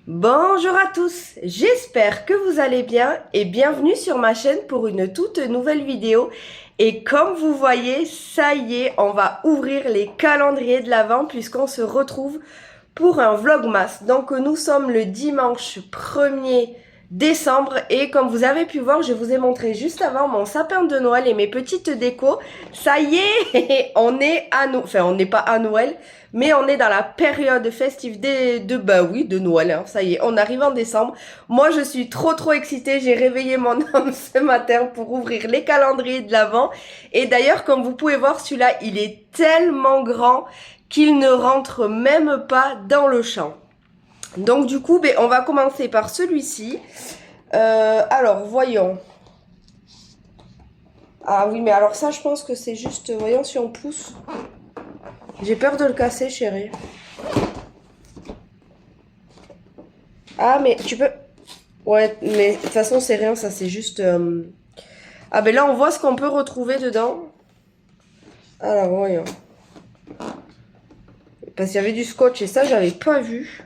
Bonjour à tous, j'espère que vous allez bien et bienvenue sur ma chaîne pour une toute nouvelle vidéo. Et comme vous voyez, ça y est, on va ouvrir les calendriers de l'Avent puisqu'on se retrouve pour un vlogmas. Donc nous sommes le dimanche 1er décembre et comme vous avez pu voir, je vous ai montré juste avant mon sapin de Noël et mes petites décos. Ça y est, on est à Noël, enfin on n'est pas à Noël, mais on est dans la période festive de Noël, hein. Ça y est, on arrive en décembre. Moi je suis trop excitée, j'ai réveillé mon homme ce matin pour ouvrir les calendriers de l'Avent. Et d'ailleurs, comme vous pouvez voir, celui-là, il est tellement grand qu'il ne rentre même pas dans le champ. Donc du coup, on va commencer par celui-ci. Alors, voyons. Ah oui, mais alors ça, je pense que c'est juste... Voyons si on pousse. J'ai peur de le casser, chérie. Ah, mais tu peux... Ouais, mais de toute façon, c'est rien, ça, c'est juste... Ah, ben là, on voit ce qu'on peut retrouver dedans. Alors, voyons. Parce qu'il y avait du scotch et ça, j'avais pas vu.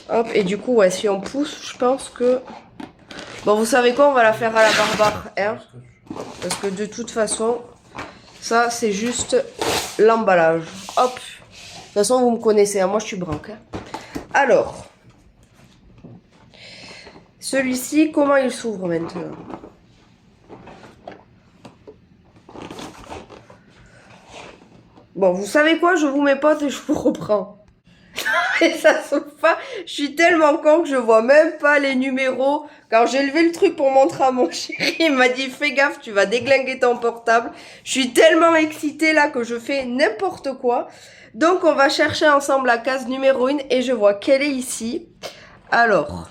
Hop, et du coup, ouais, si on pousse, je pense que... Bon, vous savez quoi, on va la faire à la barbare, hein. Parce que de toute façon, ça, c'est juste l'emballage. Hop. De toute façon, vous me connaissez, hein, moi, je suis branque. Hein. Alors, celui-ci, comment il s'ouvre maintenant? Bon, vous savez quoi, je vous mets pas et je vous reprends. Et ça s'ouvre pas. Je suis tellement con que je vois même pas les numéros. Quand j'ai levé le truc pour montrer à mon chéri, il m'a dit fais gaffe, tu vas déglinguer ton portable. Je suis tellement excitée là que je fais n'importe quoi. Donc on va chercher ensemble la case numéro 1 et je vois qu'elle est ici. Alors,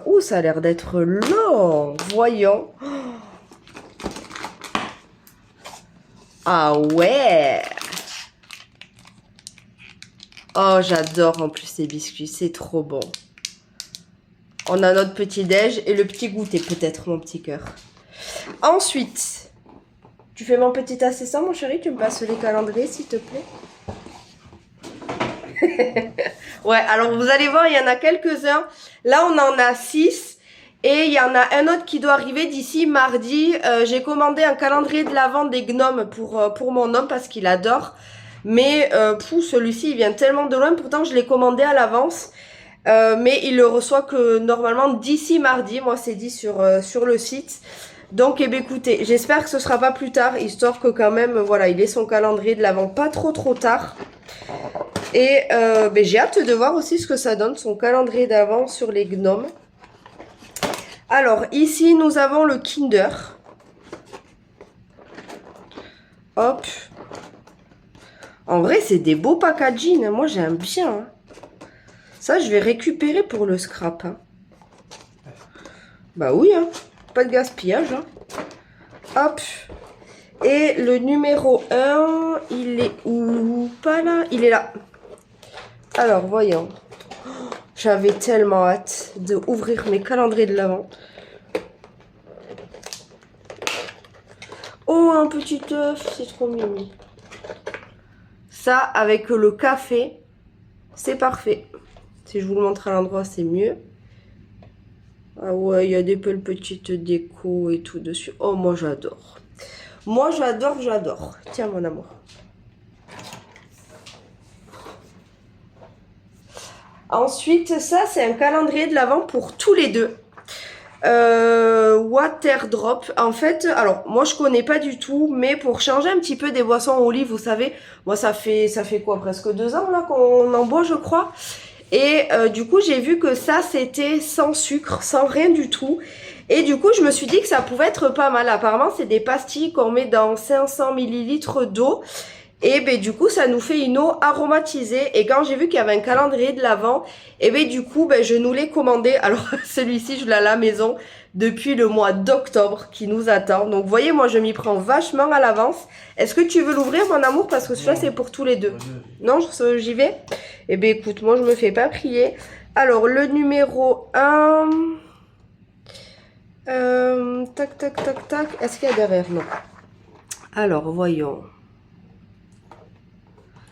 ouh, ça a l'air d'être long. Voyons. Ah ouais. Oh, j'adore en plus ces biscuits, c'est trop bon. On a notre petit déj et le petit goûter, peut-être, mon petit cœur. Ensuite, tu fais mon petit assistant, mon chéri, tu me passes les calendriers, s'il te plaît. Ouais, alors vous allez voir, il y en a quelques-uns. Là, on en a 6. Et il y en a un autre qui doit arriver d'ici mardi. J'ai commandé un calendrier de l'Avent des gnomes pour mon homme parce qu'il adore. Mais celui-ci, il vient tellement de loin. Pourtant, je l'ai commandé à l'avance. Mais il le reçoit que normalement d'ici mardi. Moi, c'est dit sur le site. Donc, eh bien, écoutez, j'espère que ce sera pas plus tard. Histoire que quand même, voilà, il ait son calendrier de l'Avent pas trop tard. Et j'ai hâte de voir aussi ce que ça donne, son calendrier d'Avent sur les gnomes. Alors, ici, nous avons le Kinder. Hop. En vrai, c'est des beaux packaging. Moi, j'aime bien. Hein. Ça, je vais récupérer pour le scrap. Hein. Bah oui, hein. Pas de gaspillage. Hein. Hop. Et le numéro 1, il est où? Pas là. Il est là. Alors, voyons. J'avais tellement hâte d'ouvrir mes calendriers de l'Avent. Oh, un petit œuf, c'est trop mimi. Ça, avec le café, c'est parfait. Si je vous le montre à l'endroit, c'est mieux. Ah ouais, il y a des belles petites décos et tout dessus. Oh, moi, j'adore. Moi, j'adore. Tiens, mon amour. Ensuite, ça, c'est un calendrier de l'Avent pour tous les deux. Waterdrop. En fait, alors, moi, je connais pas du tout, mais pour changer un petit peu des boissons au lait, vous savez, moi, ça fait quoi, presque 2 ans, là, qu'on en boit, je crois. Et du coup, j'ai vu que ça, c'était sans sucre, sans rien du tout. Et du coup, je me suis dit que ça pouvait être pas mal. Apparemment, c'est des pastilles qu'on met dans 500 ml d'eau. Et du coup, ça nous fait une eau aromatisée. Et quand j'ai vu qu'il y avait un calendrier de l'Avent, et du coup, je nous l'ai commandé. Alors, celui-ci, je l'ai à la maison depuis le mois d'octobre qui nous attend. Donc, vous voyez, moi, je m'y prends vachement à l'avance. Est-ce que tu veux l'ouvrir, mon amour? Parce que celui-là, c'est pour tous les deux. Non, j'y vais? Eh bien, écoute, moi, je me fais pas prier. Alors, le numéro 1... tac. Est-ce qu'il y a derrière? Non. Alors, voyons.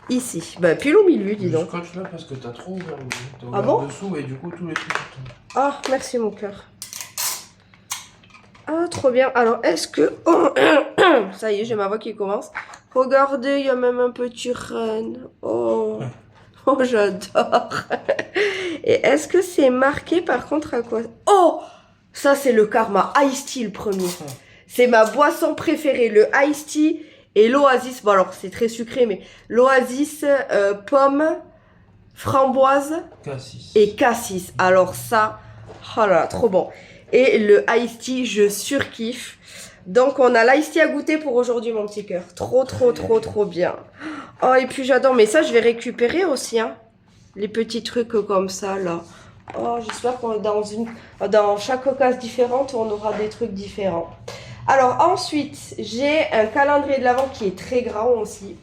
ici. Bah, pile au milieu, dis donc. Je scotche là parce que t'as trop ouvert le T'as Ah ouvert bon? dessous et du coup tous les trucs tombent. Ah, merci mon cœur. Ah, trop bien. Alors, est-ce que... Oh, ça y est, j'ai ma voix qui commence. Regardez, il y a même un petit renne. Oh, oh j'adore. Et est-ce que c'est marqué par contre à quoi? Oh, ça c'est le Karma Ice Tea le premier. C'est ma boisson préférée, le Ice Tea et l'Oasis. Bon alors, c'est très sucré, mais l'Oasis, pomme, framboise Cassis. et cassis. Alors ça, oh là là, trop bon. Et le Ice Tea, je surkiffe. Donc on a l'Ice Tea à goûter pour aujourd'hui, mon petit cœur. Trop, trop, trop, trop bien. Oh, et puis j'adore. Mais ça, je vais récupérer aussi, hein. Les petits trucs comme ça, là. Oh, j'espère qu'on dans chaque case différente, on aura des trucs différents. Alors ensuite, j'ai un calendrier de l'Avent qui est très grand aussi.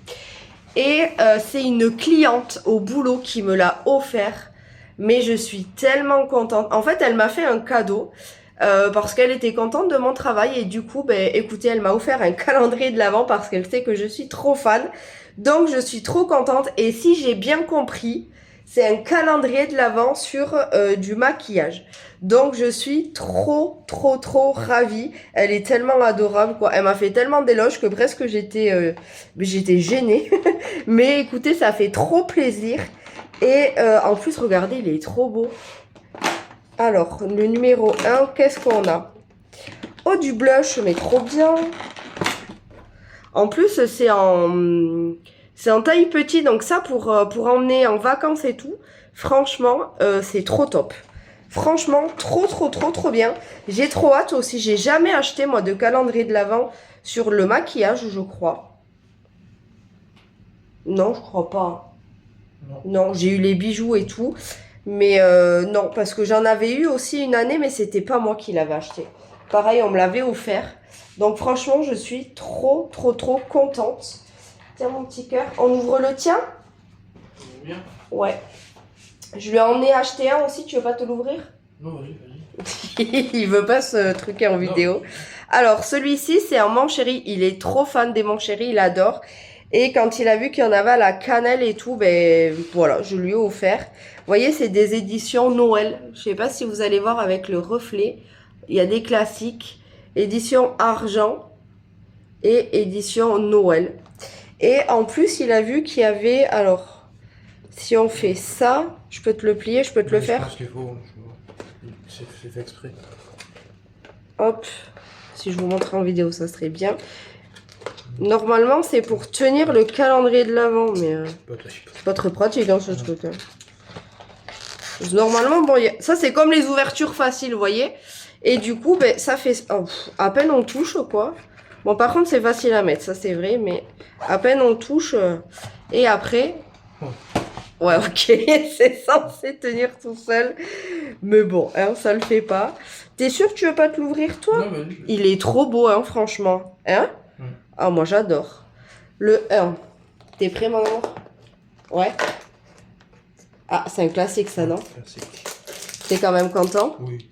Et c'est une cliente au boulot qui me l'a offert. Mais je suis tellement contente. En fait, elle m'a fait un cadeau parce qu'elle était contente de mon travail. Et du coup, ben, écoutez, elle m'a offert un calendrier de l'Avent parce qu'elle sait que je suis trop fan. Donc, je suis trop contente. Et si j'ai bien compris, c'est un calendrier de l'Avent sur du maquillage. Donc, je suis trop, trop, trop ravie. Elle est tellement adorable, quoi. Elle m'a fait tellement d'éloges que presque j'étais gênée. Mais écoutez, ça fait trop plaisir. Et en plus, regardez, il est trop beau. Alors, le numéro 1, qu'est-ce qu'on a? Oh, du blush, mais trop bien. En plus, c'est en taille petit, donc ça, pour emmener en vacances et tout, franchement, c'est trop top. Franchement, trop, trop, trop, trop bien. J'ai trop hâte aussi. J'ai jamais acheté, moi, de calendrier de l'Avent sur le maquillage, je crois. Non, je crois pas. Non, j'ai eu les bijoux et tout. Mais non, parce que j'en avais eu aussi une année, mais c'était pas moi qui l'avais acheté. Pareil, on me l'avait offert. Donc franchement, je suis trop, trop, trop contente. Tiens, mon petit cœur. On ouvre le tien? Bien. Ouais. Je lui en ai acheté un aussi, tu veux pas te l'ouvrir? Non, vas-y. Il veut pas se truquer en vidéo. Alors, celui-ci, c'est un Mon Chéri. Il est trop fan des Mon Chéri, il adore. Et quand il a vu qu'il y en avait à la cannelle et tout, ben voilà, je lui ai offert. Vous voyez, c'est des éditions Noël. Je sais pas si vous allez voir avec le reflet. Il y a des classiques. Édition argent et édition Noël. Et en plus, il a vu qu'il y avait... Alors, si on fait ça, je peux te le plier, je peux te le faire. Je pense qu'il faut... C'est fait exprès. Hop. Si je vous montre en vidéo, ça serait bien. Normalement, c'est pour tenir le calendrier de l'Avent, mais c'est pas très pratique hein, ce truc. Hein. Normalement, bon, ça c'est comme les ouvertures faciles, vous voyez. Et du coup, ben, ça fait... Oh, à peine on touche, quoi. Bon, par contre, c'est facile à mettre, ça c'est vrai, mais à peine on touche. Et après... Ouais, ok, c'est censé tenir tout seul. Mais bon, hein, ça le fait pas. T'es sûr que tu veux pas te l'ouvrir, toi? Non, vas-y. Il est trop beau, hein, franchement. Hein? Ah, moi j'adore. Le 1. T'es prêt, mon amour? Ouais. Ah, c'est un classique, ça, non? Classique. T'es quand même content? Oui.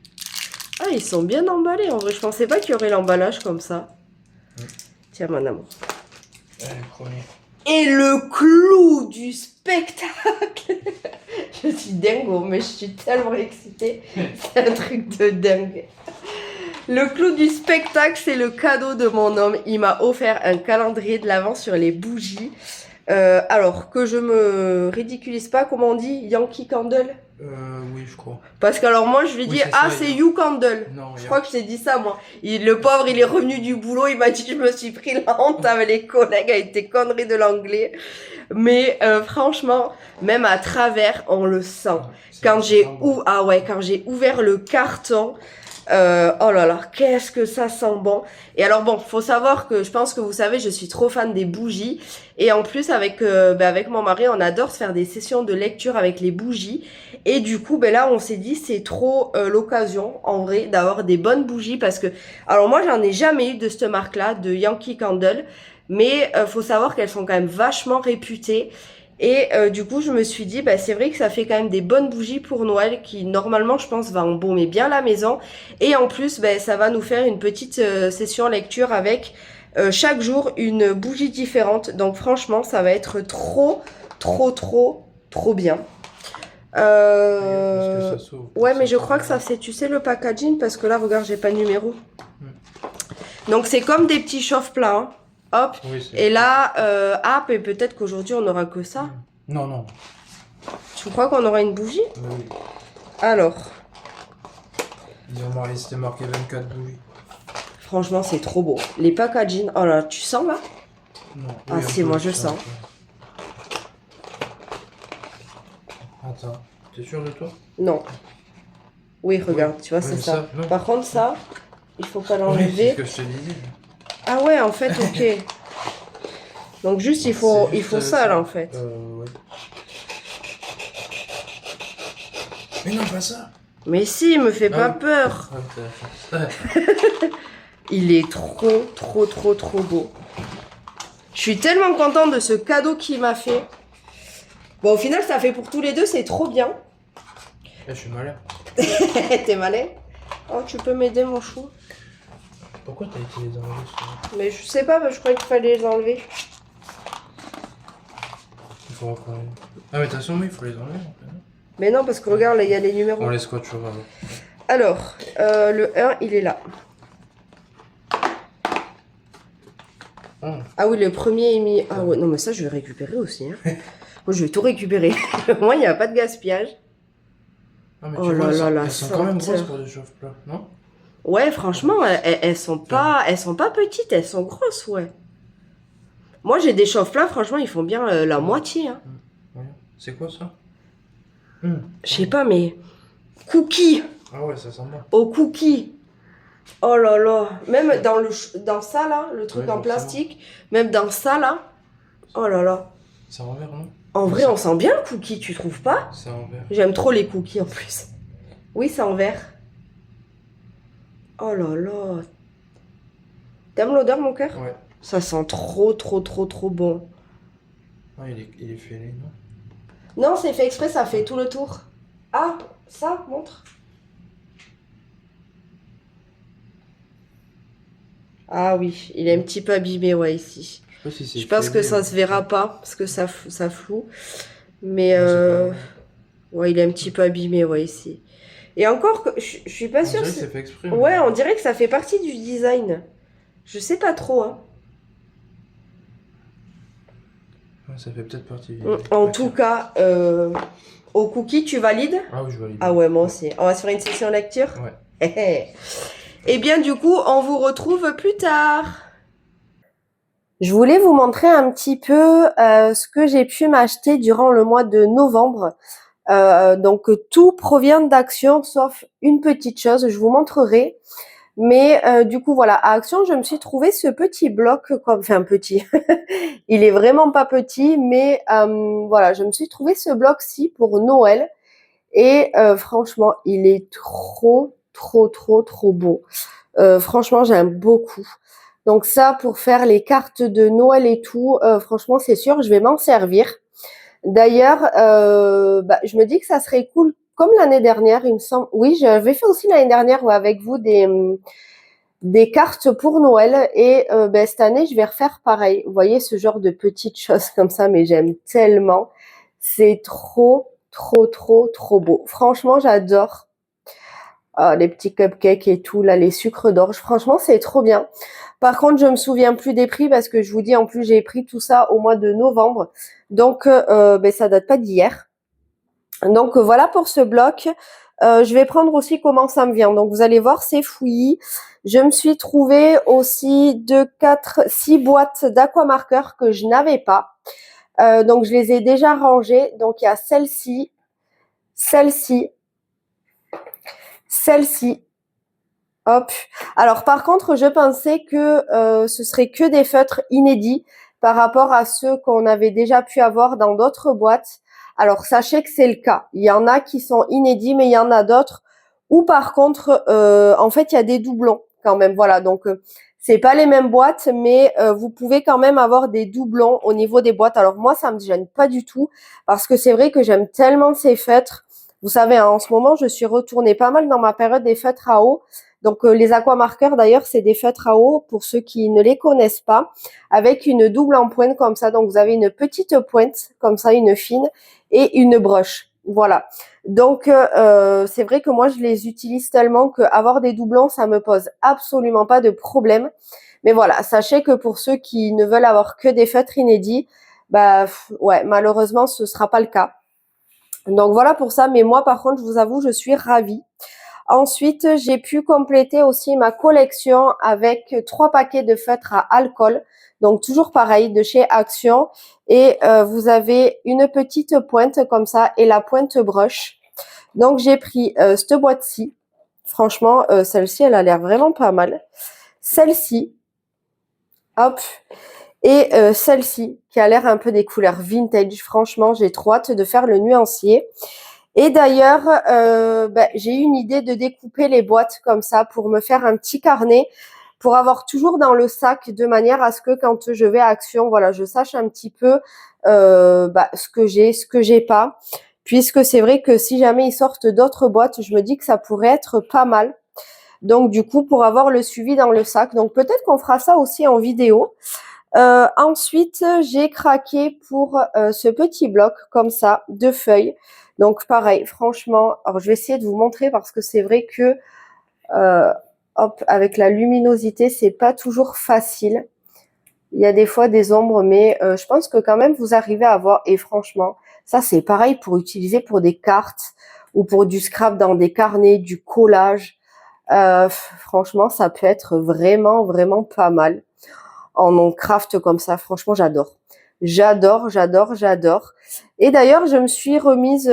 Ah, ils sont bien emballés, en vrai. Je pensais pas qu'il y aurait l'emballage comme ça. Tiens, mon amour. Allez, premier. Et le clou du spectacle. Je suis dingo, mais je suis tellement excitée. C'est un truc de dingue. Le clou du spectacle, c'est le cadeau de mon homme. Il m'a offert un calendrier de l'Avent sur les bougies. Alors, que je me ridiculise pas, comment on dit? Yankee Candle? Oui, je crois. Parce que alors moi, je lui ai Oui, dit, ah, c'est You Candle. Non, Je crois que je t'ai dit ça, moi. Le pauvre, il est revenu du boulot, il m'a dit, je me suis pris la honte avec les collègues, avec tes conneries de l'anglais. Mais franchement, même à travers, on le sent. Quand j'ai ouvert le carton, oh là là, qu'est-ce que ça sent bon. Et alors bon, faut savoir que je pense que vous savez, je suis trop fan des bougies. Et en plus, avec mon mari, on adore se faire des sessions de lecture avec les bougies. Et du coup, ben là, on s'est dit, c'est trop l'occasion, en vrai, d'avoir des bonnes bougies. Parce que, alors moi, j'en ai jamais eu de cette marque-là, de Yankee Candle. Mais faut savoir qu'elles sont quand même vachement réputées. Et du coup, je me suis dit, bah, c'est vrai que ça fait quand même des bonnes bougies pour Noël qui, normalement, je pense, va embaumer bien la maison. Et en plus, bah, ça va nous faire une petite session lecture avec chaque jour une bougie différente. Donc franchement, ça va être trop, trop bien. Est-ce que ça s'ouvre? Ouais, mais je crois que ça c'est, tu sais, le packaging, parce que là, regarde, j'ai pas de numéro. Donc c'est comme des petits chauffe-plats, hein. Hop. Oui, Et là, et peut-être qu'aujourd'hui on aura que ça. Non, non. Tu crois qu'on aura une bougie? Oui. Alors, C'était marqué 24 bougies. franchement, c'est trop beau. Les packaging. Oh là, tu sens là? Non. Ah Oui, si, un peu, moi je ça, sens. Attends, t'es sûr de toi? Non. Oui, regarde, tu vois, c'est mais ça. non. Par contre, ça, il faut pas Oui, c'est l'enlever. ce que je te disais. Ah ouais, en fait, ok. Donc juste, il faut ça là, en fait. Ouais. Mais non, pas ça. Mais si, me fais pas peur. Il est trop beau. Je suis tellement contente de ce cadeau qu'il m'a fait. Bon, au final, ça fait pour tous les deux, c'est trop bien. Je suis malin. T'es malin? Oh, tu peux m'aider, mon chou? Pourquoi t'as été les enlever ça? Mais je sais pas, je croyais qu'il fallait les enlever. Il faut encore. Ah, mais de toute façon, oui, il faut les enlever. Mais non, parce que regarde, là, il y a les numéros. On les scotche au bas. Alors, le 1, il est là. Ah oui, le premier est mis... Ah ouais, non, mais ça, je vais récupérer aussi. Hein. Moi, je vais tout récupérer. Moi, il n'y a pas de gaspillage. Ah, mais Oh là là, la elles sont quand même senteur. grosses pour des chauffe-plats, non? Ouais, franchement, elles sont pas petites, elles sont grosses, ouais. Moi, j'ai des chauffe-plats, franchement, ils font bien la moitié. Hein. Ouais. C'est quoi ça? Je sais pas, mais... Cookies. Ah ouais, ça sent bon. Au cookies. Oh là là. Même dans ça, là, le truc en plastique, même dans ça, là. Oh là là. C'est en verre, non? En vrai, on sent bien le cookie, tu trouves pas? C'est en verre. J'aime trop les cookies, en plus. Oui, c'est en verre. Oh là là. T'aimes l'odeur, mon cœur? Ouais. Ça sent trop bon. Ah, il est fêlé, non? Non, c'est fait exprès, ça fait tout le tour. Ah, ça, montre. Ah oui, il est un petit peu abîmé, ouais, ici. Je sais pas si c'est Je pense que fêlé, ça ou- se verra pas, parce que ça floue. Mais, Ouais, c'est pas vrai. ouais, il est un petit peu abîmé, ouais, ici. Et encore, je suis pas On sûre... dirait que c'est fait exprès. Ouais, on dirait que ça fait partie du design. Je sais pas trop, hein. Ouais, ça fait peut-être partie. En tout cas, au cookie, tu valides? Ah oui, je valide. Ah ouais, moi aussi. On va se faire une session lecture? Ouais. Eh bien, du coup, on vous retrouve plus tard. Je voulais vous montrer un petit peu ce que j'ai pu m'acheter durant le mois de novembre. Donc, tout provient d'Action, sauf une petite chose, je vous montrerai. Mais du coup, voilà, à Action, je me suis trouvé ce petit bloc, enfin petit, il est vraiment pas petit, mais voilà, je me suis trouvé ce bloc-ci pour Noël. Et franchement, il est trop beau. Franchement, j'aime beaucoup. Donc ça, pour faire les cartes de Noël et tout, franchement, c'est sûr, je vais m'en servir. D'ailleurs, je me dis que ça serait cool, comme l'année dernière, il me semble. Oui, j'avais fait aussi l'année dernière avec vous des cartes pour Noël. Et cette année, je vais refaire pareil. Vous voyez, ce genre de petites choses comme ça, mais j'aime tellement. C'est trop beau. Franchement, j'adore. Les petits cupcakes et tout, là, les sucres d'orge. Franchement, c'est trop bien. Par contre, je me souviens plus des prix parce que je vous dis, en plus, j'ai pris tout ça au mois de novembre. Donc, ça date pas d'hier. Donc, voilà pour ce bloc. Je vais prendre aussi comment ça me vient. Donc, vous allez voir, c'est fouillis. Je me suis trouvé aussi 6 boîtes d'aquamarqueurs que je n'avais pas. Donc, je les ai déjà rangées. Donc, il y a celle-ci, celle-ci. Hop. Alors par contre, je pensais que ce serait que des feutres inédits par rapport à ceux qu'on avait déjà pu avoir dans d'autres boîtes. Alors sachez que c'est le cas. Il y en a qui sont inédits, mais il y en a d'autres où par contre, en fait, il y a des doublons quand même. Voilà, donc c'est pas les mêmes boîtes, mais vous pouvez quand même avoir des doublons au niveau des boîtes. Alors moi, ça me gêne pas du tout parce que c'est vrai que j'aime tellement ces feutres. Vous savez, hein, en ce moment, je suis retournée pas mal dans ma période des feutres à eau. Donc les aquamarqueurs d'ailleurs, c'est des feutres à eau pour ceux qui ne les connaissent pas, avec une double en pointe comme ça. Donc vous avez une petite pointe comme ça, une fine, et une broche. Voilà. Donc c'est vrai que moi je les utilise tellement que avoir des doublons, ça me pose absolument pas de problème. Mais voilà, sachez que pour ceux qui ne veulent avoir que des feutres inédits, bah ouais, malheureusement ce sera pas le cas. Donc voilà pour ça, mais moi par contre, je vous avoue, je suis ravie. Ensuite, j'ai pu compléter aussi ma collection avec 3 paquets de feutres à alcool. Donc toujours pareil, de chez Action. Et vous avez une petite pointe comme ça et la pointe brush. Donc j'ai pris cette boîte-ci. Franchement, celle-ci, elle a l'air vraiment pas mal. Celle-ci, hop. Et celle-ci, qui a l'air un peu des couleurs vintage. Franchement, j'ai trop hâte de faire le nuancier. Et d'ailleurs, j'ai eu une idée de découper les boîtes comme ça pour me faire un petit carnet pour avoir toujours dans le sac de manière à ce que quand je vais à Action, voilà, je sache un petit peu ce que j'ai pas. Puisque c'est vrai que si jamais ils sortent d'autres boîtes, je me dis que ça pourrait être pas mal. Donc du coup, pour avoir le suivi dans le sac. Donc peut-être qu'on fera ça aussi en vidéo. Ensuite, j'ai craqué pour ce petit bloc comme ça de feuilles. Donc pareil, franchement, alors je vais essayer de vous montrer parce que c'est vrai que hop, avec la luminosité, c'est pas toujours facile. Il y a des fois des ombres, mais je pense que quand même vous arrivez à voir. Et franchement, ça c'est pareil pour utiliser pour des cartes ou pour du scrap dans des carnets, du collage. Franchement, ça peut être vraiment, vraiment pas mal en craft comme ça. Franchement, j'adore. J'adore, j'adore, j'adore. Et d'ailleurs, je me suis remise,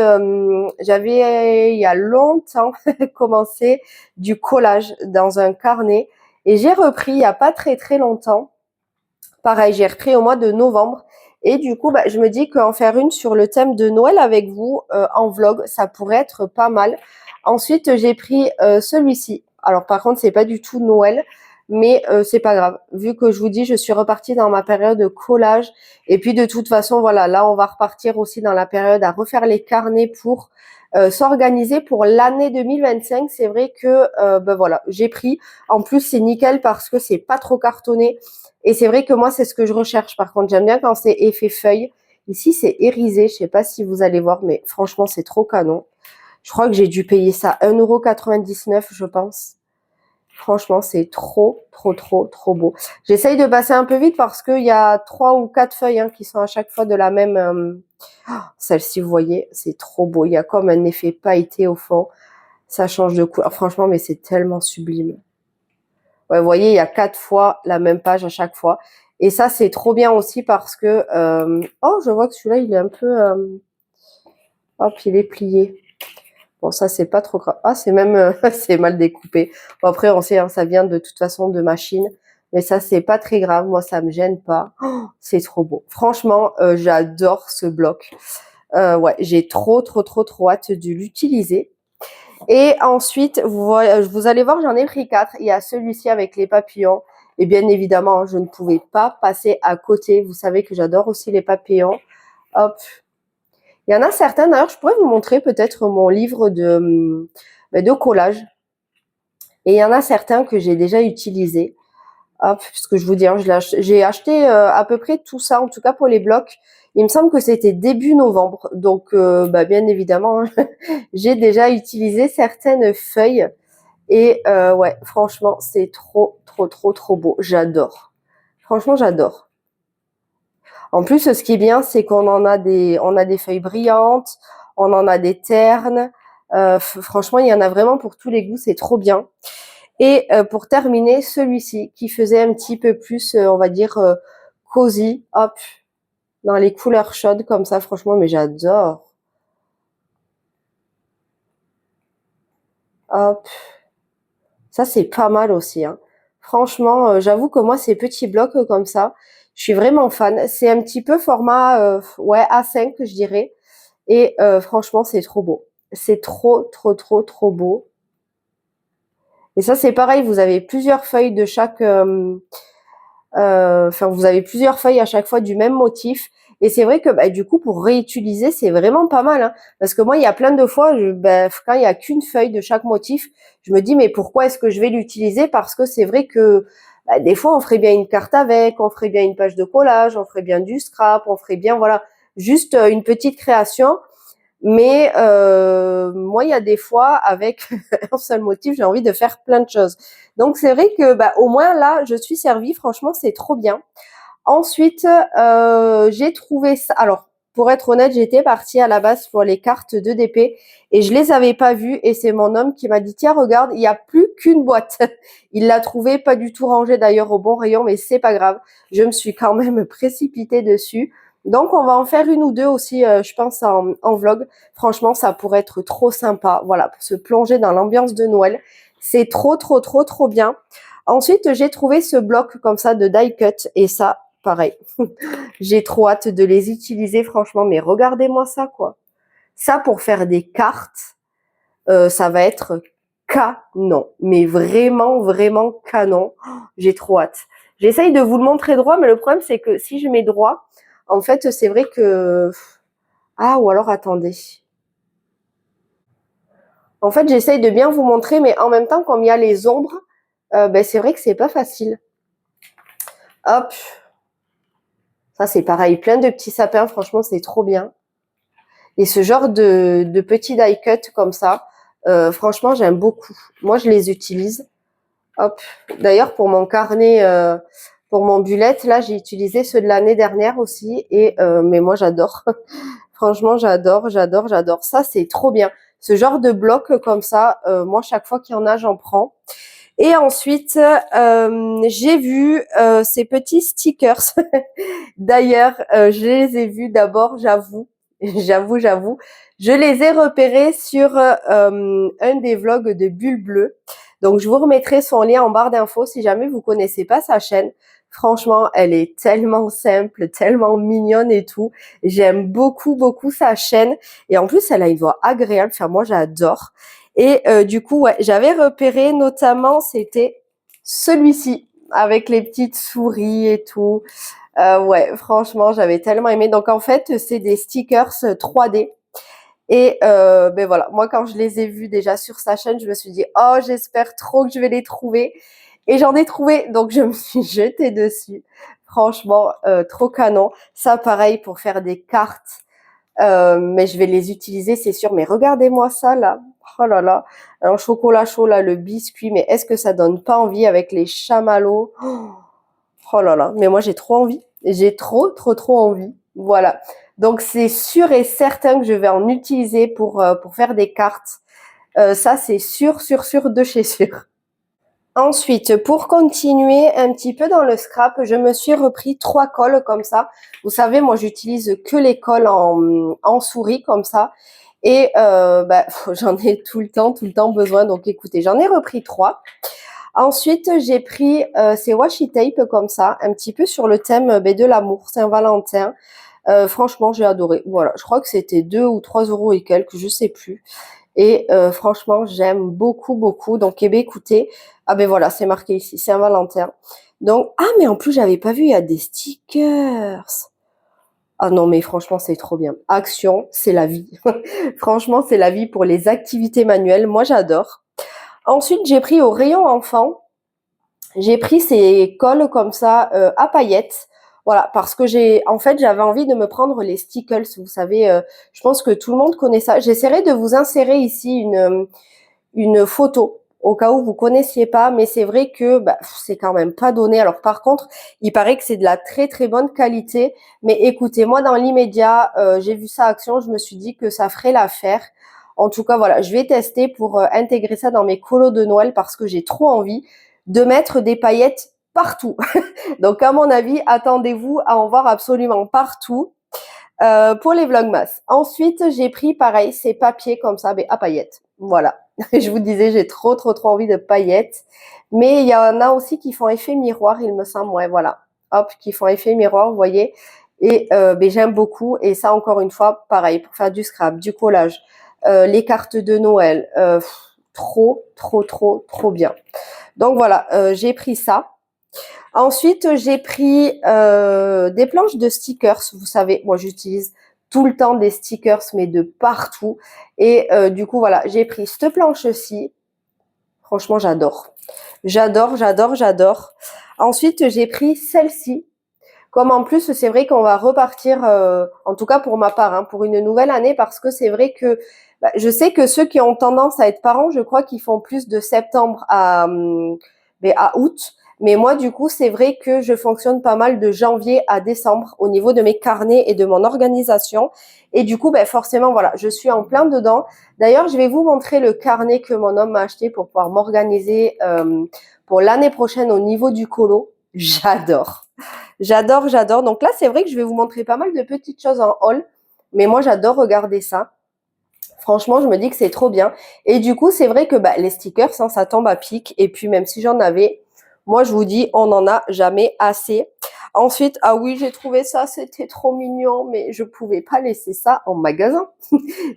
j'avais il y a longtemps commencé du collage dans un carnet et j'ai repris il y a pas très très longtemps. Pareil, j'ai repris au mois de novembre et du coup, je me dis qu'en faire une sur le thème de Noël avec vous en vlog, ça pourrait être pas mal. Ensuite, j'ai pris celui-ci. Alors par contre, c'est pas du tout Noël, mais c'est pas grave. Vu que je vous dis, je suis repartie dans ma période de collage. Et puis de toute façon, voilà, là, on va repartir aussi dans la période à refaire les carnets pour s'organiser pour l'année 2025. C'est vrai que voilà, j'ai pris. En plus, c'est nickel parce que c'est pas trop cartonné. Et c'est vrai que moi, c'est ce que je recherche. Par contre, j'aime bien quand c'est effet feuille. Ici, c'est irisé. Je sais pas si vous allez voir, mais franchement, c'est trop canon. Je crois que j'ai dû payer ça 1,99 €, je pense. Franchement, c'est trop, trop, trop, trop beau. J'essaye de passer un peu vite parce qu'il y a 3 ou 4 feuilles qui sont à chaque fois de la même... Celle-ci, vous voyez, c'est trop beau. Il y a comme un effet pailleté au fond. Ça change de couleur. Franchement, mais c'est tellement sublime. Ouais, vous voyez, il y a 4 fois la même page à chaque fois. Et ça, c'est trop bien aussi parce que... Oh, je vois que celui-là, il est un peu... Hop, il est plié. Bon, ça, c'est pas trop grave. Ah, c'est même... c'est mal découpé. Bon, après, on sait, ça vient de toute façon de machine. Mais ça, c'est pas très grave. Moi, ça me gêne pas. Oh, c'est trop beau. Franchement, j'adore ce bloc. Ouais, j'ai trop, trop, trop, trop hâte de l'utiliser. Et ensuite, vous allez voir, j'en ai pris 4. Il y a celui-ci avec les papillons. Et bien évidemment, je ne pouvais pas passer à côté. Vous savez que j'adore aussi les papillons. Hop. Il y en a certains, d'ailleurs, je pourrais vous montrer peut-être mon livre de collage. Et il y en a certains que j'ai déjà utilisés. Hop, puisque je vous dis, j'ai acheté à peu près tout ça, en tout cas pour les blocs. Il me semble que c'était début novembre. Donc, bien évidemment, j'ai déjà utilisé certaines feuilles. Et ouais, franchement, c'est trop, trop, trop, trop beau. J'adore. Franchement, j'adore. En plus, ce qui est bien, c'est qu'on on a des feuilles brillantes, on en a des ternes. Franchement, il y en a vraiment pour tous les goûts. C'est trop bien. Et pour terminer, celui-ci qui faisait un petit peu plus, on va dire, cosy, hop, dans les couleurs chaudes comme ça, franchement, mais j'adore. Hop, ça c'est pas mal aussi. Franchement, j'avoue que moi, ces petits blocs comme ça, je suis vraiment fan. C'est un petit peu format ouais, A5, je dirais. Et franchement, c'est trop beau. C'est trop, trop, trop, trop beau. Et ça, c'est pareil, vous avez plusieurs feuilles de chaque... vous avez plusieurs feuilles à chaque fois du même motif. Et c'est vrai que du coup, pour réutiliser, c'est vraiment pas mal. Hein, parce que moi, il y a plein de fois, quand il y a qu'une feuille de chaque motif, je me dis, mais pourquoi est-ce que je vais l'utiliser? Parce que c'est vrai que des fois, on ferait bien une carte avec, on ferait bien une page de collage, on ferait bien du scrap, on ferait bien, voilà, juste une petite création. Mais moi, il y a des fois, avec un seul motif, j'ai envie de faire plein de choses. Donc, c'est vrai que au moins, là, je suis servie. Franchement, c'est trop bien. Ensuite, j'ai trouvé ça. Alors, pour être honnête, j'étais partie à la base pour les cartes d'EDP et je les avais pas vues. Et c'est mon homme qui m'a dit, tiens, regarde, il y a plus qu'une boîte. Il l'a trouvée pas du tout rangée d'ailleurs au bon rayon, mais c'est pas grave. Je me suis quand même précipitée dessus. Donc, on va en faire une ou deux aussi, je pense, en vlog. Franchement, ça pourrait être trop sympa. Voilà, pour se plonger dans l'ambiance de Noël. C'est trop, trop, trop, trop bien. Ensuite, j'ai trouvé ce bloc comme ça de die cut et ça, pareil. J'ai trop hâte de les utiliser, franchement. Mais regardez-moi ça, quoi. Ça, pour faire des cartes, ça va être canon. Mais vraiment, vraiment canon. Oh, j'ai trop hâte. J'essaye de vous le montrer droit, mais le problème, c'est que si je mets droit, en fait, c'est vrai que... Ah, ou alors, attendez. En fait, j'essaye de bien vous montrer, mais en même temps, comme il y a les ombres, c'est vrai que c'est pas facile. Hop. Ça, c'est pareil. Plein de petits sapins. Franchement, c'est trop bien. Et ce genre de petits die cut comme ça, franchement, j'aime beaucoup. Moi, je les utilise. Hop. D'ailleurs, pour mon carnet, pour mon bullet, là, j'ai utilisé ceux de l'année dernière aussi. Et mais moi, j'adore. Franchement, j'adore, j'adore, j'adore. Ça, c'est trop bien. Ce genre de bloc comme ça, moi, chaque fois qu'il y en a, j'en prends. Et ensuite, j'ai vu ces petits stickers. D'ailleurs, je les ai vus d'abord, j'avoue, j'avoue. Je les ai repérés sur un des vlogs de Bulle Bleue. Donc, je vous remettrai son lien en barre d'infos si jamais vous connaissez pas sa chaîne. Franchement, elle est tellement simple, tellement mignonne et tout. J'aime beaucoup, beaucoup sa chaîne. Et en plus, elle a une voix agréable. Enfin, moi, j'adore. Et du coup, ouais, j'avais repéré notamment, c'était celui-ci, avec les petites souris et tout. Ouais, franchement, j'avais tellement aimé. Donc, en fait, c'est des stickers 3D. Et voilà, moi, quand je les ai vus déjà sur sa chaîne, je me suis dit, oh, j'espère trop que je vais les trouver. Et j'en ai trouvé, donc je me suis jetée dessus. Franchement, trop canon. Ça, pareil, pour faire des cartes. Mais je vais les utiliser, c'est sûr. Mais regardez-moi ça, là. Oh là là. Un chocolat chaud, là, le biscuit. Mais est-ce que ça donne pas envie avec les chamallows? Oh là là. Mais moi, j'ai trop envie. J'ai trop, trop, trop envie. Voilà. Donc, c'est sûr et certain que je vais en utiliser pour faire des cartes. Ça, c'est sûr, sûr, sûr de chez sûr. Ensuite, pour continuer un petit peu dans le scrap, je me suis repris 3 colles comme ça. Vous savez, moi, j'utilise que les colles en souris comme ça. Et j'en ai tout le temps besoin. Donc, écoutez, j'en ai repris 3. Ensuite, j'ai pris ces washi tape comme ça, un petit peu sur le thème de l'amour, Saint-Valentin. Franchement, j'ai adoré. Voilà, je crois que c'était 2 ou 3 euros et quelques, je sais plus. Et franchement, j'aime beaucoup, beaucoup. Donc, écoutez, voilà, c'est marqué ici, c'est un Valentin. Donc, mais en plus, j'avais pas vu, il y a des stickers. Ah non, mais franchement, c'est trop bien. Action, c'est la vie. Franchement, c'est la vie pour les activités manuelles. Moi, j'adore. Ensuite, j'ai pris au rayon enfant. J'ai pris ces colles comme ça à paillettes. Voilà, parce que j'avais envie de me prendre les stickles, vous savez, je pense que tout le monde connaît ça. J'essaierai de vous insérer ici une photo au cas où vous connaissiez pas, mais c'est vrai que c'est quand même pas donné. Alors par contre, il paraît que c'est de la très très bonne qualité, mais écoutez, moi dans l'immédiat, j'ai vu ça à action, je me suis dit que ça ferait l'affaire. En tout cas, voilà, je vais tester pour intégrer ça dans mes colos de Noël parce que j'ai trop envie de mettre des paillettes partout. Donc à mon avis, attendez-vous à en voir absolument partout pour les vlogmas. Ensuite, j'ai pris pareil ces papiers comme ça, mais à paillettes. Voilà. Je vous disais, j'ai trop trop trop envie de paillettes. Mais il y en a aussi qui font effet miroir, il me semble. Ouais, voilà. Hop, qui font effet miroir, vous voyez. Et j'aime beaucoup. Et ça, encore une fois, pareil, pour faire du scrap, du collage, les cartes de Noël. Trop, trop, trop, trop bien. Donc voilà, j'ai pris ça. Ensuite, j'ai pris des planches de stickers. Vous savez, moi, j'utilise tout le temps des stickers, mais de partout. Et du coup, voilà, j'ai pris cette planche-ci. Franchement, j'adore. J'adore, j'adore, j'adore. Ensuite, j'ai pris celle-ci. Comme en plus, c'est vrai qu'on va repartir, en tout cas pour ma part, hein, pour une nouvelle année, parce que c'est vrai que je sais que ceux qui ont tendance à être parents, je crois qu'ils font plus de septembre à août. Mais moi, du coup, c'est vrai que je fonctionne pas mal de janvier à décembre au niveau de mes carnets et de mon organisation. Et du coup, forcément, voilà, je suis en plein dedans. D'ailleurs, je vais vous montrer le carnet que mon homme m'a acheté pour pouvoir m'organiser pour l'année prochaine au niveau du colo. J'adore. J'adore, j'adore. Donc là, c'est vrai que je vais vous montrer pas mal de petites choses en haul. Mais moi, j'adore regarder ça. Franchement, je me dis que c'est trop bien. Et du coup, c'est vrai que les stickers, hein, ça tombe à pic. Et puis, même si j'en avais, moi, je vous dis, on n'en a jamais assez. Ensuite, ah oui, j'ai trouvé ça, c'était trop mignon, mais je pouvais pas laisser ça en magasin.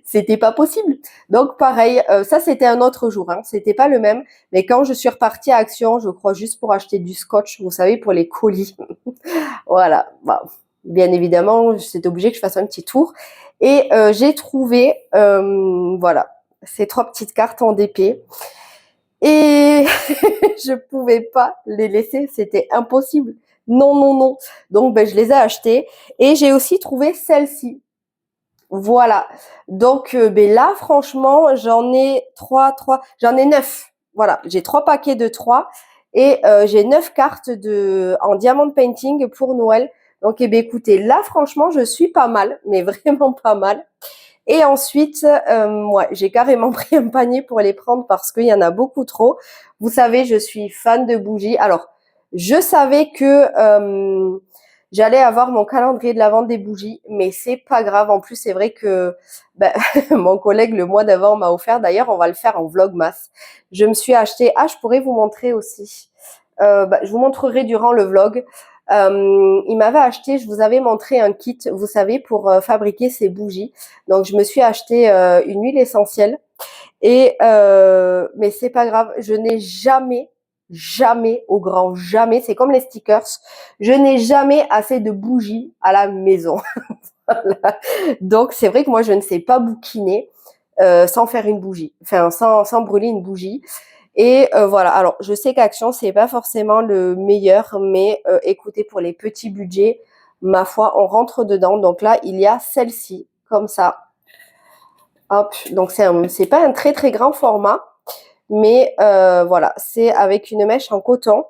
C'était pas possible. Donc, pareil, ça, c'était un autre jour. Hein. C'était pas le même. Mais quand je suis repartie à Action, je crois juste pour acheter du scotch, vous savez, pour les colis. Voilà. Bah, bien évidemment, c'est obligé que je fasse un petit tour. Et j'ai trouvé, voilà, ces 3 petites cartes en DP. Et je pouvais pas les laisser, c'était impossible. Non, non, non. Donc, je les ai achetées. Et j'ai aussi trouvé celle-ci. Voilà. Donc, là, franchement, j'en ai j'en ai 9. Voilà, j'ai 3 paquets de 3. Et j'ai 9 cartes en diamond painting pour Noël. Donc, écoutez, là, franchement, je suis pas mal, mais vraiment pas mal. Et ensuite, ouais, j'ai carrément pris un panier pour les prendre parce qu'il y en a beaucoup trop. Vous savez, je suis fan de bougies. Alors, je savais que j'allais avoir mon calendrier de la vente des bougies, mais c'est pas grave. En plus, c'est vrai que mon collègue le mois d'avant m'a offert. D'ailleurs, on va le faire en vlogmas. Je me suis acheté. Ah, je pourrais vous montrer aussi. Je vous montrerai durant le vlog. Il m'avait acheté, je vous avais montré un kit, vous savez, pour fabriquer ces bougies. Donc, je me suis acheté une huile essentielle. Et mais c'est pas grave, je n'ai jamais, au grand jamais, c'est comme les stickers, je n'ai jamais assez de bougies à la maison. Voilà. Donc, c'est vrai que moi, je ne sais pas bouquiner sans faire une bougie, enfin, sans brûler une bougie. Et voilà, alors je sais qu'Action, c'est pas forcément le meilleur, mais écoutez, pour les petits budgets, ma foi, on rentre dedans. Donc là, il y a celle-ci, comme ça. Hop, donc c'est pas un très très grand format, mais voilà, c'est avec une mèche en coton.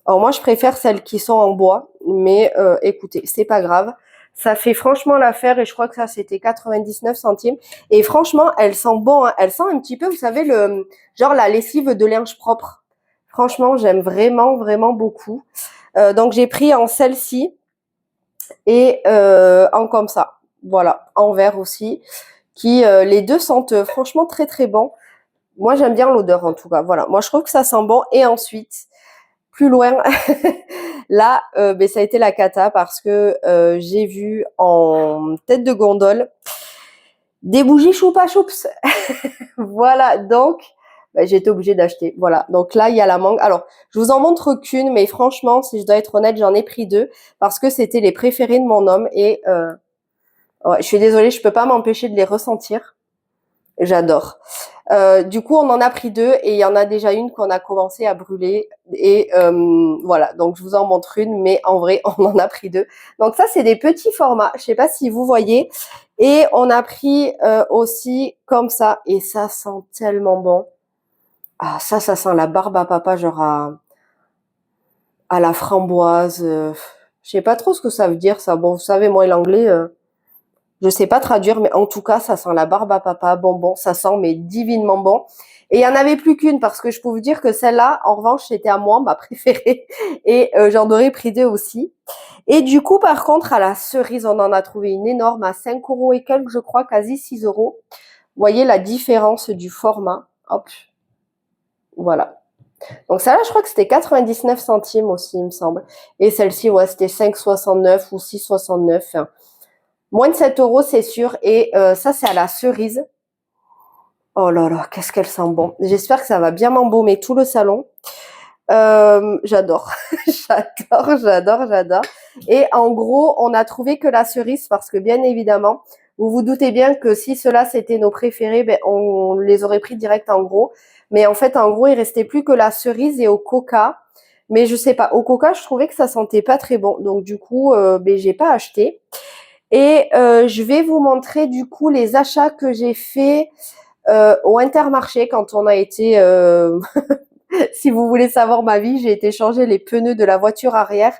Alors moi, je préfère celles qui sont en bois, mais écoutez, c'est pas grave. Ça fait franchement l'affaire et je crois que ça, c'était 99 centimes. Et franchement, elles sentent bon. Hein. Elles sentent un petit peu, vous savez, genre la lessive de linge propre. Franchement, j'aime vraiment, vraiment beaucoup. Donc, j'ai pris en celle-ci et en comme ça. Voilà, en vert aussi. Les deux sentent franchement très, très bon. Moi, j'aime bien l'odeur en tout cas. Voilà, moi, je trouve que ça sent bon. Et ensuite, plus loin, là, ça a été la cata parce que j'ai vu en tête de gondole des bougies choupa choups. Voilà, donc j'ai été obligée d'acheter. Voilà, donc là, il y a la mangue. Alors, je vous en montre qu'une, mais franchement, si je dois être honnête, j'en ai pris 2 parce que c'était les préférés de mon homme et ouais, je suis désolée, je peux pas m'empêcher de les ressentir. J'adore. Du coup, on en a pris 2 et il y en a déjà une qu'on a commencé à brûler. Et voilà, donc je vous en montre une, mais en vrai, on en a pris 2. Donc ça, c'est des petits formats. Je sais pas si vous voyez. Et on a pris aussi comme ça. Et ça sent tellement bon. Ah, ça sent la barbe à papa, genre à la framboise. Je sais pas trop ce que ça veut dire, ça. Bon, vous savez, moi, l'anglais... je sais pas traduire, mais en tout cas, ça sent la barbe à papa, bonbon, ça sent mais divinement bon. Et il y en avait plus qu'une parce que je peux vous dire que celle-là, en revanche, c'était à moi, ma préférée. Et j'en aurais pris 2 aussi. Et du coup, par contre, à la cerise, on en a trouvé une énorme à 5 € et quelques, je crois, quasi 6 €. Vous voyez la différence du format. Hop. Voilà. Donc celle-là, je crois que c'était 99 centimes aussi, il me semble. Et celle-ci, ouais, c'était 5,69 ou 6,69. Enfin, moins de 7 €, c'est sûr. Et ça, c'est à la cerise. Oh là là, qu'est-ce qu'elle sent bon. J'espère que ça va bien m'embaumer tout le salon. J'adore, j'adore. Et en gros, on a trouvé que la cerise parce que bien évidemment, vous vous doutez bien que si ceux-là c'était nos préférés, ben, on les aurait pris direct en gros. Mais en fait, en gros, il restait plus que la cerise et au coca. Mais je sais pas, au coca, je trouvais que ça sentait pas très bon. Donc du coup, ben, j'ai pas acheté. Et je vais vous montrer du coup les achats que j'ai fait au Intermarché quand on a été si vous voulez savoir ma vie, j'ai été changer les pneus de la voiture arrière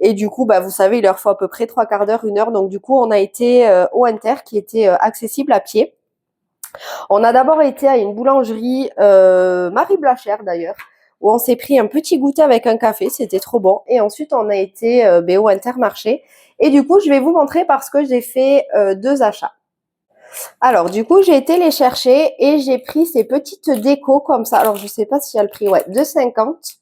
et du coup, bah, vous savez, il leur faut à peu près 3/4 d'heure, 1 heure. Donc du coup, on a été au Inter qui était accessible à pied. On a d'abord été à une boulangerie, Marie Blachère d'ailleurs, où on s'est pris un petit goûter avec un café, c'était trop bon. Et ensuite, on a été au Intermarché. Et du coup, je vais vous montrer parce que j'ai fait 2 achats. Alors, du coup, j'ai été les chercher et j'ai pris ces petites décos comme ça. Alors, je sais pas s'il y a le prix, ouais, 2,50.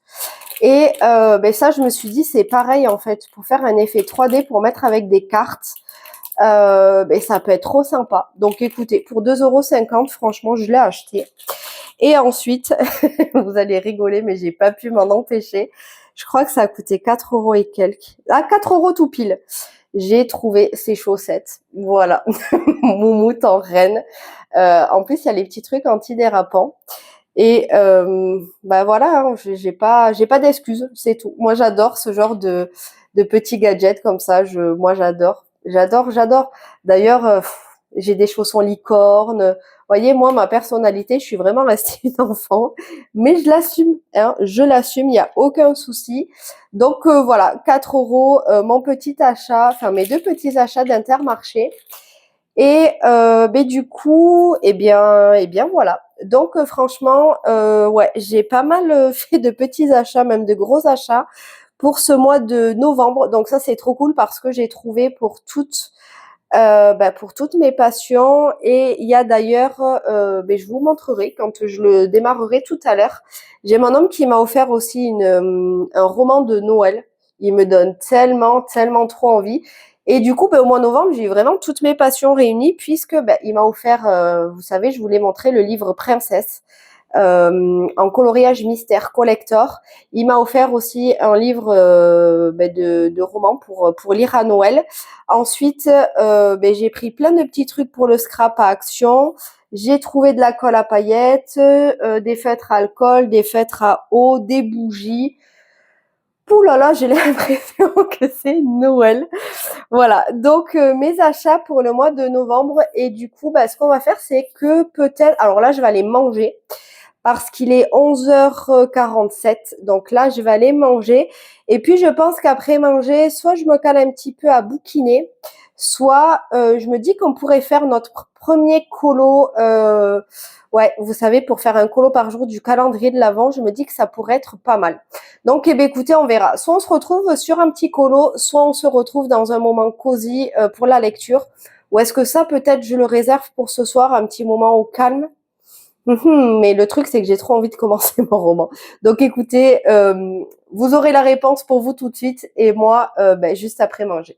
Et ben ça, je me suis dit, c'est pareil en fait, pour faire un effet 3D, pour mettre avec des cartes, ben ça peut être trop sympa. Donc, écoutez, pour 2,50 €, franchement, je l'ai acheté. Et ensuite, vous allez rigoler, mais j'ai pas pu m'en empêcher. Je crois que ça a coûté 4 € et quelques. Ah, 4 € tout pile. J'ai trouvé ces chaussettes. Voilà. Moumoute en reine. En plus, il y a les petits trucs antidérapants. Et bah voilà, hein, j'ai pas d'excuses, c'est tout. Moi, j'adore ce genre de petits gadgets comme ça. Moi, j'adore. D'ailleurs, j'ai des chaussons licorne. Voyez, moi, ma personnalité, je suis vraiment restée une enfant, mais je l'assume, hein, je l'assume, il n'y a aucun souci. Donc voilà, 4 €, mon petit achat, enfin mes 2 petits achats d'Intermarché. Et ben du coup, eh bien voilà. Donc franchement, ouais, j'ai pas mal fait de petits achats, même de gros achats pour ce mois de novembre. Donc ça, c'est trop cool parce que j'ai trouvé pour toutes mes passions. Et il y a d'ailleurs, ben, je vous montrerai quand je le démarrerai tout à l'heure. J'ai mon homme qui m'a offert aussi un roman de Noël. Il me donne tellement trop envie. Et du coup, ben, au mois de novembre, j'ai vraiment toutes mes passions réunies puisque ben, il m'a offert, vous savez, je vous l'ai montré, le livre Princesse. En coloriage mystère collector. Il m'a offert aussi un livre ben de romans pour lire à Noël. Ensuite, ben, j'ai pris plein de petits trucs pour le scrap à action. J'ai trouvé de la colle à paillettes, des feutres à alcool, des feutres à eau, des bougies. Ouh là là, j'ai l'impression que c'est Noël. Voilà, donc mes achats pour le mois de novembre. Et du coup, bah, ce qu'on va faire, c'est que peut-être... Alors là, je vais aller manger parce qu'il est 11h47. Donc là, je vais aller manger. Et puis, je pense qu'après manger, soit je me cale un petit peu à bouquiner, soit je me dis qu'on pourrait faire notre premier colo. Ouais, vous savez, pour faire un colo par jour du calendrier de l'Avent, je me dis que ça pourrait être pas mal. Donc, eh bien, écoutez, on verra. Soit on se retrouve sur un petit colo, soit on se retrouve dans un moment cosy pour la lecture. Ou est-ce que ça, peut-être, je le réserve pour ce soir, un petit moment au calme? Mais le truc, c'est que j'ai trop envie de commencer mon roman. Donc écoutez, vous aurez la réponse pour vous tout de suite et moi, ben, juste après manger.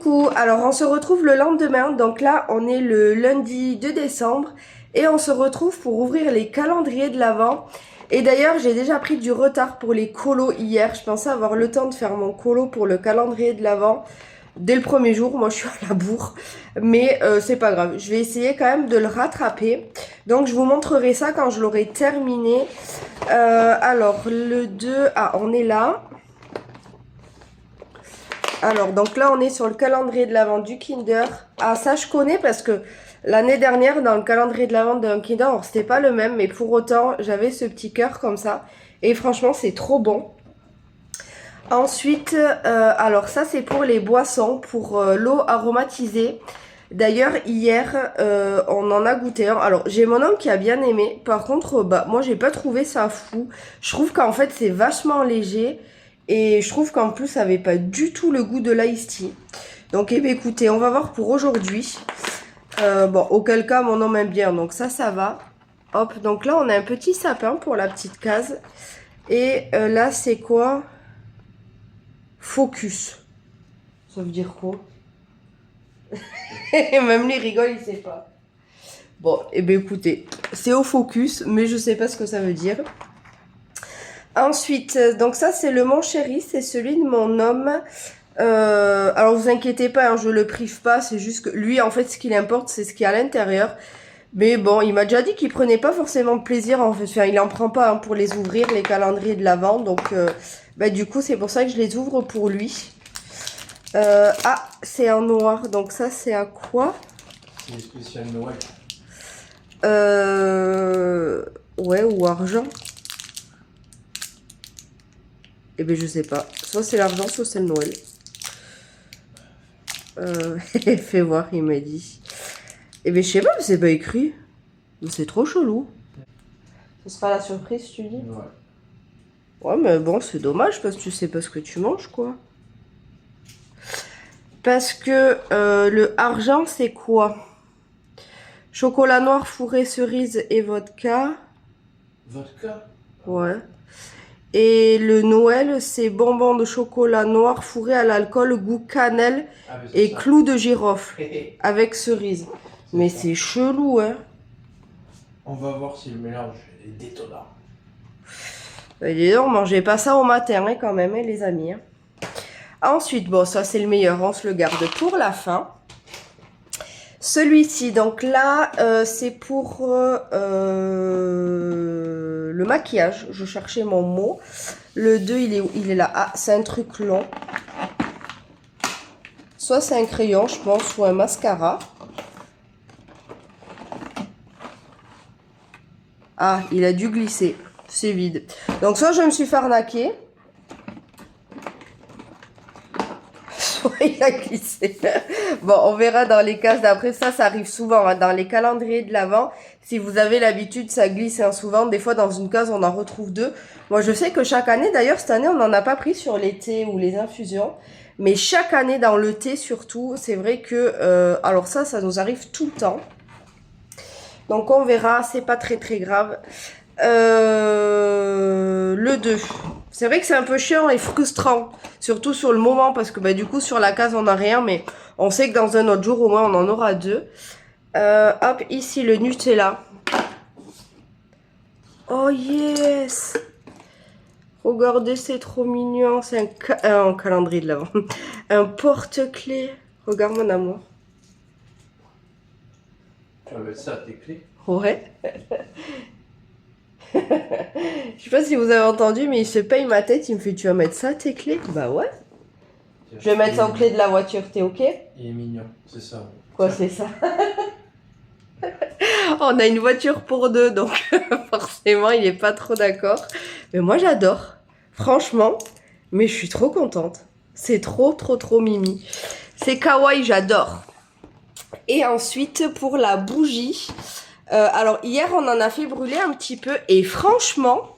Coucou, alors on se retrouve le lendemain, donc là on est le lundi 2 décembre et on se retrouve pour ouvrir les calendriers de l'Avent. Et d'ailleurs j'ai déjà pris du retard pour les colos hier, je pensais avoir le temps de faire mon colo pour le calendrier de l'Avent dès le premier jour, moi je suis à la bourre, mais c'est pas grave, je vais essayer quand même de le rattraper. Donc je vous montrerai ça quand je l'aurai terminé. Alors le 2, on est là. Alors, donc là, on est sur le calendrier de l'Avent du Kinder. Ah, ça, je connais parce que l'année dernière, dans le calendrier de l'Avent d'un Kinder, alors c'était pas le même, mais pour autant, j'avais ce petit cœur comme ça. Et franchement, c'est trop bon. Ensuite, alors ça, c'est pour les boissons, pour l'eau aromatisée. D'ailleurs, hier, on en a goûté un. Alors, j'ai mon homme qui a bien aimé. Par contre, moi, j'ai pas trouvé ça fou. Je trouve qu'en fait, c'est vachement léger. Et je trouve qu'en plus, ça n'avait pas du tout le goût de l'ice tea. Donc, eh bien, écoutez, on va voir pour aujourd'hui. Bon, auquel cas, mon homme aime bien. Donc, ça va. Hop, donc là, on a un petit sapin pour la petite case. Et là, c'est quoi? Focus. Ça veut dire quoi? Même lui rigole, il sait pas. Bon, eh bien, écoutez, c'est au focus, mais je sais pas ce que ça veut dire. Ensuite, donc ça c'est le Mon Chéri, c'est celui de mon homme. Alors vous inquiétez pas, hein, je le prive pas, c'est juste que lui en fait ce qui importe c'est ce qu'il y a à l'intérieur. Mais bon, il m'a déjà dit qu'il prenait pas forcément de plaisir en fait, enfin, il en prend pas hein, pour les ouvrir, les calendriers de l'Avent. Donc du coup c'est pour ça que je les ouvre pour lui. Ah, c'est en noir, donc ça c'est à quoi? C'est spécial Noël. Ouais, ou argent. Eh bien, je sais pas. Soit c'est l'argent, soit c'est le Noël. Fais voir, il m'a dit. Eh bien, je sais pas, mais c'est pas écrit. C'est trop chelou. Ce sera la surprise, tu dis? Ouais. Ouais, mais bon, c'est dommage parce que tu sais pas ce que tu manges, quoi. Parce que le argent, c'est quoi? Chocolat noir, fourré, cerise et vodka. Vodka? Ouais. Et le Noël, c'est bonbons de chocolat noir fourré à l'alcool, goût cannelle et clous de girofle avec cerise. Mais c'est chelou, hein. On va voir si le mélange est détonnant. Dis donc, mangez pas ça au matin, hein, quand même, hein, les amis. Hein. Ensuite, bon, ça c'est le meilleur, on se le garde pour la fin. Celui-ci, donc là, c'est pour le maquillage. Je cherchais mon mot. Le 2, il est là. Ah, c'est un truc long. Soit c'est un crayon, je pense, ou un mascara. Ah, il a dû glisser. C'est vide. Donc, soit je me suis fait arnaquer. Il a glissé. Bon, on verra dans les cases d'après. Ça arrive souvent hein, dans les calendriers de l'Avent. Si vous avez l'habitude, ça glisse hein, souvent. Des fois, dans une case, on en retrouve deux. Moi, je sais que chaque année, d'ailleurs, cette année, on n'en a pas pris sur les thés ou les infusions. Mais chaque année, dans le thé surtout, c'est vrai que... alors ça nous arrive tout le temps. Donc, on verra. C'est pas très, très grave. Le 2. C'est vrai que c'est un peu chiant et frustrant, surtout sur le moment, parce que du coup sur la case on n'a rien, mais on sait que dans un autre jour au moins on en aura deux. Hop, ici le Nutella. Oh yes! Regardez, c'est trop mignon, c'est un calendrier de l'Avent. Un porte-clés. Regarde mon amour. Tu vas mettre ça à tes clés? Ouais. Je sais pas si vous avez entendu, mais il se paye ma tête. Il me fait, tu vas mettre ça à tes clés? Bah ouais. Je vais mettre ça aux clés de la voiture, t'es ok? Il est mignon, c'est ça. Quoi, c'est ça? On a une voiture pour deux, donc forcément, il est pas trop d'accord. Mais moi, j'adore. Franchement, mais je suis trop contente. C'est trop, trop, trop mimi. C'est kawaii, j'adore. Et ensuite, pour la bougie... alors hier on en a fait brûler un petit peu et franchement,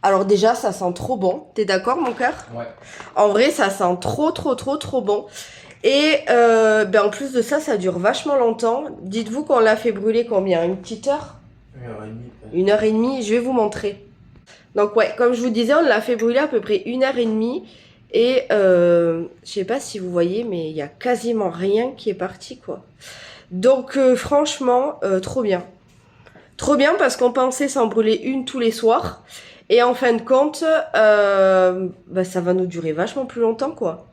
alors déjà ça sent trop bon, t'es d'accord mon cœur? Ouais. En vrai ça sent trop trop trop trop bon et en plus de ça, ça dure vachement longtemps. Dites-vous qu'on l'a fait brûler combien? Une petite heure? 1h30. 1h30, je vais vous montrer. Donc ouais, comme je vous disais, on l'a fait brûler à peu près 1h30 Et je sais pas si vous voyez, mais il y a quasiment rien qui est parti, quoi. Donc franchement, trop bien. Trop bien parce qu'on pensait s'en brûler une tous les soirs. Et en fin de compte, bah, ça va nous durer vachement plus longtemps, quoi.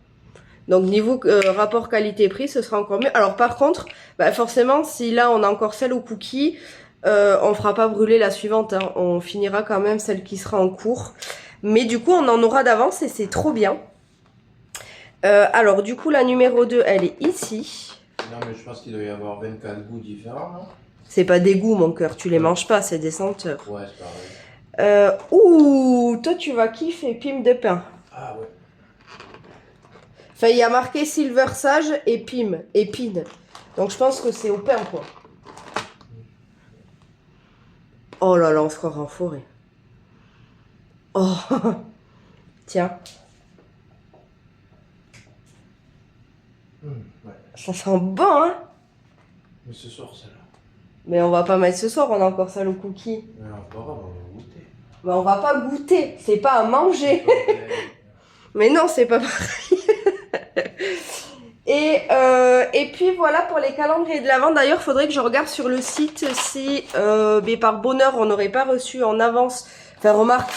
Donc niveau rapport qualité-prix, ce sera encore mieux. Alors par contre, bah, forcément, si là on a encore celle au cookie, on fera pas brûler la suivante. Hein. On finira quand même celle qui sera en cours. Mais du coup, on en aura d'avance et c'est trop bien. Alors du coup, la numéro 2, elle est ici. Non, mais je pense qu'il doit y avoir 24 goûts différents, non? C'est pas des goûts, mon cœur. Tu les manges pas, c'est des senteurs. Ouais, c'est pareil. Ouh, toi tu vas kiffer Pime de pain. Ah ouais. Enfin, il y a marqué Silver Sage et Pime, épine. Donc je pense que c'est au pain, quoi. Oh là là, on se croirait en forêt. Oh, tiens. Ouais. Ça sent bon, hein? Mais ce soir, celle-là. Mais on va pas mettre ce soir, on a encore ça le cookie. Mais on va voir, on va goûter. Mais on va pas goûter, c'est pas à manger. Mais non, c'est pas pareil. Et puis voilà pour les calendriers de l'Avent. D'ailleurs, faudrait que je regarde sur le site si mais par bonheur on n'aurait pas reçu en avance. Enfin, remarque,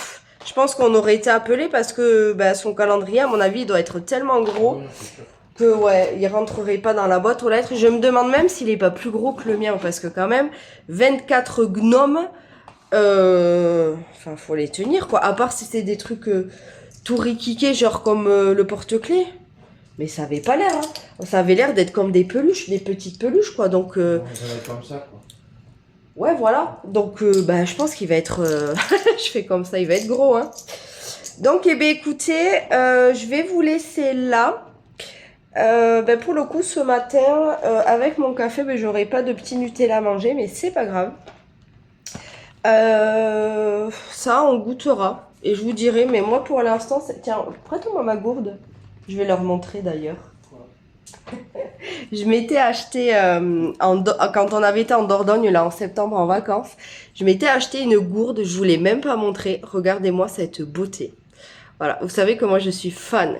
je pense qu'on aurait été appelé parce que bah, son calendrier, à mon avis, il doit être tellement gros Ouais, c'est sûr. que ouais, il rentrerait pas dans la boîte aux lettres. Je me demande même s'il est pas plus gros que le mien parce que quand même 24 gnomes, enfin faut les tenir quoi. À part si c'est des trucs tout riquiqués genre comme le porte-clés. Mais ça avait pas l'air, hein. Ça avait l'air d'être comme des peluches, des petites peluches, quoi. Donc, Ça va être comme ça, quoi. ouais, voilà. Donc, bah, je pense qu'il va être... je fais comme ça, il va être gros, hein. Donc, eh bien, écoutez, je vais vous laisser là. Ben, pour le coup, ce matin, avec mon café, ben, j'aurai pas de petit Nutella à manger, mais c'est pas grave. Ça, on goûtera. Et je vous dirai, mais moi, pour l'instant, tiens, prête-moi ma gourde. Je vais leur montrer d'ailleurs. Je m'étais acheté, quand on avait été en Dordogne, là, en septembre, en vacances, je m'étais acheté une gourde, je vous l'ai même pas montré. Regardez-moi cette beauté. Voilà, vous savez que moi, je suis fan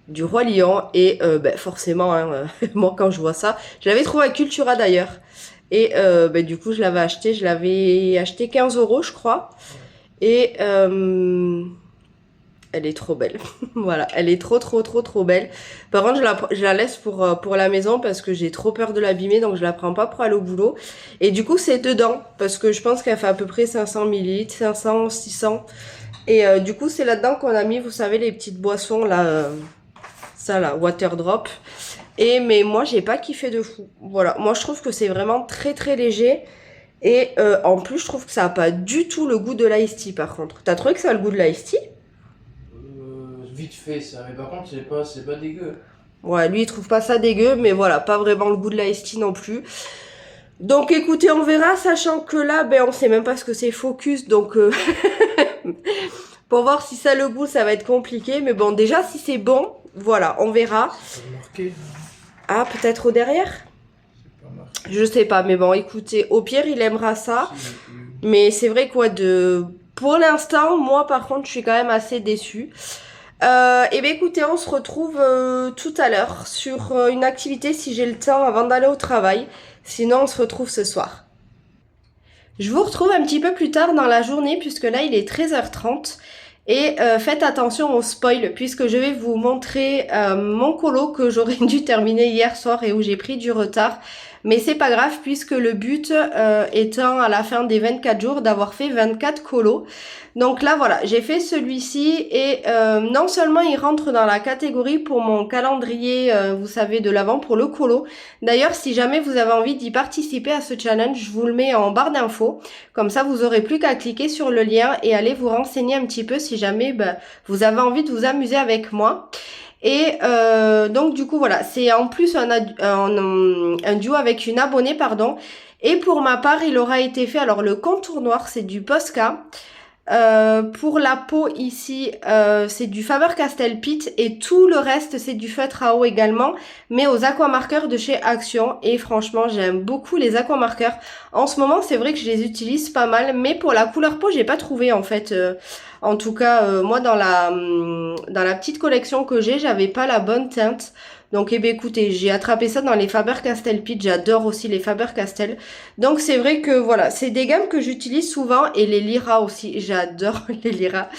du Roi Lion. Et ben, forcément, hein, moi, quand je vois ça, je l'avais trouvé à Cultura d'ailleurs. Et ben, du coup, je l'avais acheté 15 €, je crois. Et... elle est trop belle. Voilà, elle est trop belle. Par contre, je la laisse pour la maison parce que j'ai trop peur de l'abîmer, donc je la prends pas pour aller au boulot. Et du coup, c'est dedans parce que je pense qu'elle fait à peu près 500 ml, 500, 600. Et du coup, c'est là-dedans qu'on a mis, vous savez, les petites boissons là, ça là, water drop. Et mais moi, j'ai pas kiffé de fou. Voilà, moi je trouve que c'est vraiment très léger. Et en plus, je trouve que ça a pas du tout le goût de l'ice tea par contre. T'as trouvé que ça a le goût de l'ice tea? Vite fait ça, mais par contre c'est pas dégueu. Ouais, lui il trouve pas ça dégueu, mais voilà, pas vraiment le goût de l'ice tea non plus. Donc écoutez, on verra, sachant que là, ben on sait même pas ce que c'est Focus, donc pour voir si ça a le goût, ça va être compliqué. Mais bon, déjà si c'est bon, voilà, on verra. C'est pas marqué. Ah, peut-être au derrière? C'est pas marqué. Je sais pas, mais bon, écoutez, au pire il aimera ça. Mais c'est vrai quoi, pour l'instant, moi par contre, je suis quand même assez déçue. Et bien écoutez, on se retrouve tout à l'heure sur une activité si j'ai le temps avant d'aller au travail. Sinon, on se retrouve ce soir. Je vous retrouve un petit peu plus tard dans la journée puisque là, il est 13h30. Et faites attention au spoil puisque je vais vous montrer mon colo que j'aurais dû terminer hier soir et où j'ai pris du retard. Mais c'est pas grave puisque le but étant à la fin des 24 jours d'avoir fait 24 colos. Donc là voilà, j'ai fait celui-ci et non seulement il rentre dans la catégorie pour mon calendrier, vous savez, de l'avant pour le colo. D'ailleurs, si jamais vous avez envie d'y participer à ce challenge, je vous le mets en barre d'infos. Comme ça, vous aurez plus qu'à cliquer sur le lien et aller vous renseigner un petit peu si jamais vous avez envie de vous amuser avec moi. Et donc du coup voilà, c'est en plus un duo avec une abonnée, pardon. Et pour ma part, il aura été fait, alors le contour noir, c'est du Posca. Pour la peau ici, c'est du Faber-Castell Pit et tout le reste c'est du feutre à eau également, mais aux aquamarqueurs de chez Action. Et franchement j'aime beaucoup les aquamarqueurs. En ce moment c'est vrai que je les utilise pas mal, mais pour la couleur peau j'ai pas trouvé en fait. En tout cas moi dans la petite collection que j'avais pas la bonne teinte. Donc, eh bien, écoutez, j'ai attrapé ça dans les Faber-Castell Pit. J'adore aussi les Faber-Castell. Donc, c'est vrai que, voilà, c'est des gammes que j'utilise souvent. Et les Lyra aussi. J'adore les Lyra.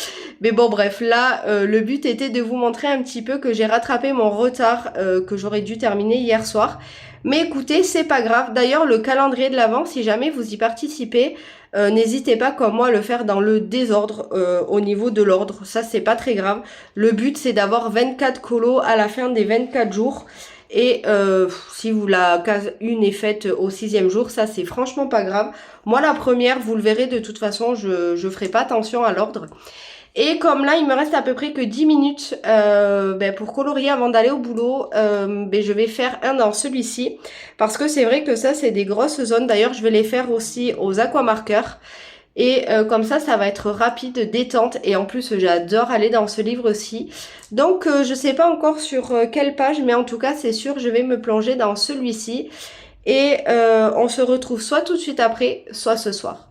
Mais bon, bref, là, le but était de vous montrer un petit peu que j'ai rattrapé mon retard que j'aurais dû terminer hier soir. Mais écoutez, c'est pas grave. D'ailleurs, le calendrier de l'Avent, si jamais vous y participez, n'hésitez pas comme moi à le faire dans le désordre au niveau de l'ordre. Ça, c'est pas très grave. Le but, c'est d'avoir 24 colos à la fin des 24 jours. Et si vous la case une est faite au 6e jour, ça, c'est franchement pas grave. Moi, la première, vous le verrez, de toute façon, je ferai pas attention à l'ordre. Et comme là, il me reste à peu près que 10 minutes pour colorier avant d'aller au boulot, je vais faire un dans celui-ci. Parce que c'est vrai que ça, c'est des grosses zones. D'ailleurs, je vais les faire aussi aux aquamarqueurs. Et comme ça va être rapide, détente. Et en plus, j'adore aller dans ce livre-ci. Donc, je sais pas encore sur quelle page, mais en tout cas, c'est sûr, je vais me plonger dans celui-ci. Et on se retrouve soit tout de suite après, soit ce soir.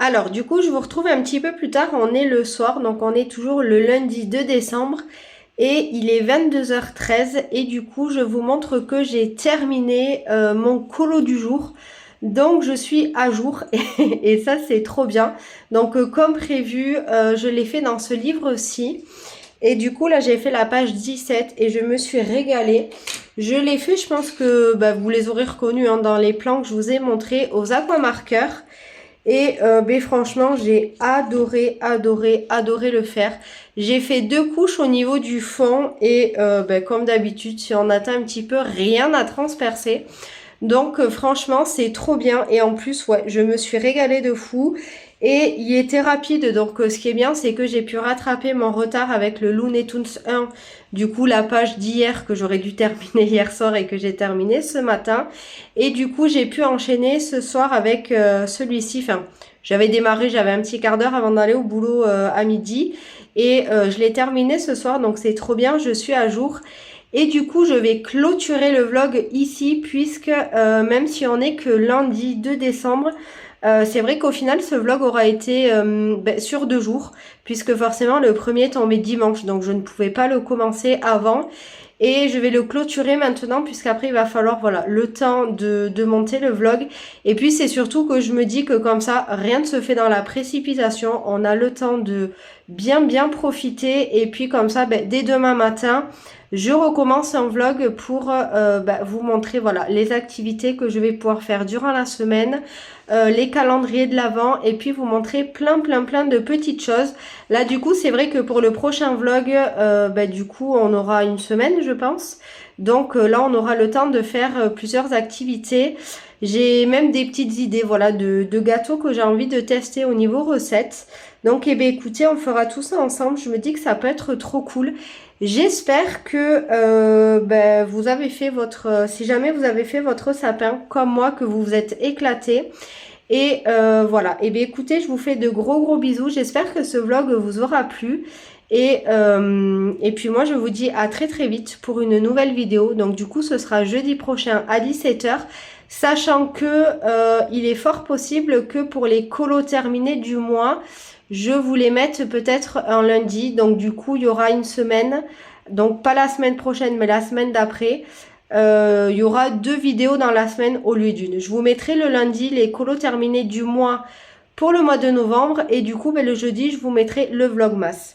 Alors, du coup, je vous retrouve un petit peu plus tard. On est le soir, donc on est toujours le lundi 2 décembre. Et il est 22h13 et du coup, je vous montre que j'ai terminé mon colo du jour. Donc, je suis à jour et ça, c'est trop bien. Donc, comme prévu, je l'ai fait dans ce livre-ci. Et du coup, là, j'ai fait la page 17 et je me suis régalée. Je l'ai fait, je pense que vous les aurez reconnus dans les plans que je vous ai montrés aux aquamarqueurs. Et franchement, j'ai adoré le faire. J'ai fait 2 couches au niveau du fond et comme d'habitude, si on atteint un petit peu, rien à transpercer. Donc franchement c'est trop bien et en plus ouais je me suis régalée de fou et il était rapide donc ce qui est bien c'est que j'ai pu rattraper mon retard avec le Looney Tunes 1, du coup la page d'hier que j'aurais dû terminer hier soir et que j'ai terminé ce matin et du coup j'ai pu enchaîner ce soir avec celui-ci, enfin j'avais démarré, j'avais un petit quart d'heure avant d'aller au boulot à midi et je l'ai terminé ce soir donc c'est trop bien, je suis à jour. Et du coup, je vais clôturer le vlog ici puisque même si on est que lundi 2 décembre, c'est vrai qu'au final, ce vlog aura été sur 2 jours puisque forcément le premier tombait dimanche. Donc, je ne pouvais pas le commencer avant. Et je vais le clôturer maintenant puisqu'après il va falloir voilà le temps de monter le vlog. Et puis c'est surtout que je me dis que comme ça, rien ne se fait dans la précipitation. On a le temps de bien profiter. Et puis comme ça, dès demain matin, je recommence un vlog pour vous montrer voilà les activités que je vais pouvoir faire durant la semaine, les calendriers de l'Avent et puis vous montrer plein de petites choses. Là du coup c'est vrai que pour le prochain vlog, du coup on aura une semaine je pense. Donc là on aura le temps de faire plusieurs activités. J'ai même des petites idées voilà de gâteaux que j'ai envie de tester au niveau recettes. Donc écoutez, on fera tout ça ensemble. Je me dis que ça peut être trop cool. J'espère que vous avez fait votre, si jamais vous avez fait votre sapin comme moi, que vous vous êtes éclatés. Et voilà, écoutez, je vous fais de gros bisous. J'espère que ce vlog vous aura plu. Et puis moi, je vous dis à très vite pour une nouvelle vidéo. Donc du coup, ce sera jeudi prochain à 17 h. Sachant que il est fort possible que pour les colos terminés du mois, je vous les mette peut-être un lundi. Donc du coup, il y aura une semaine. Donc pas la semaine prochaine, mais la semaine d'après. Il y aura 2 vidéos dans la semaine au lieu d'une. Je vous mettrai le lundi les colos terminés du mois pour le mois de novembre. Et du coup, le jeudi, je vous mettrai le vlogmas.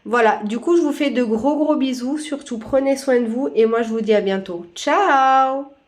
Voilà, du coup, je vous fais de gros bisous. Surtout, prenez soin de vous. Et moi, je vous dis à bientôt. Ciao!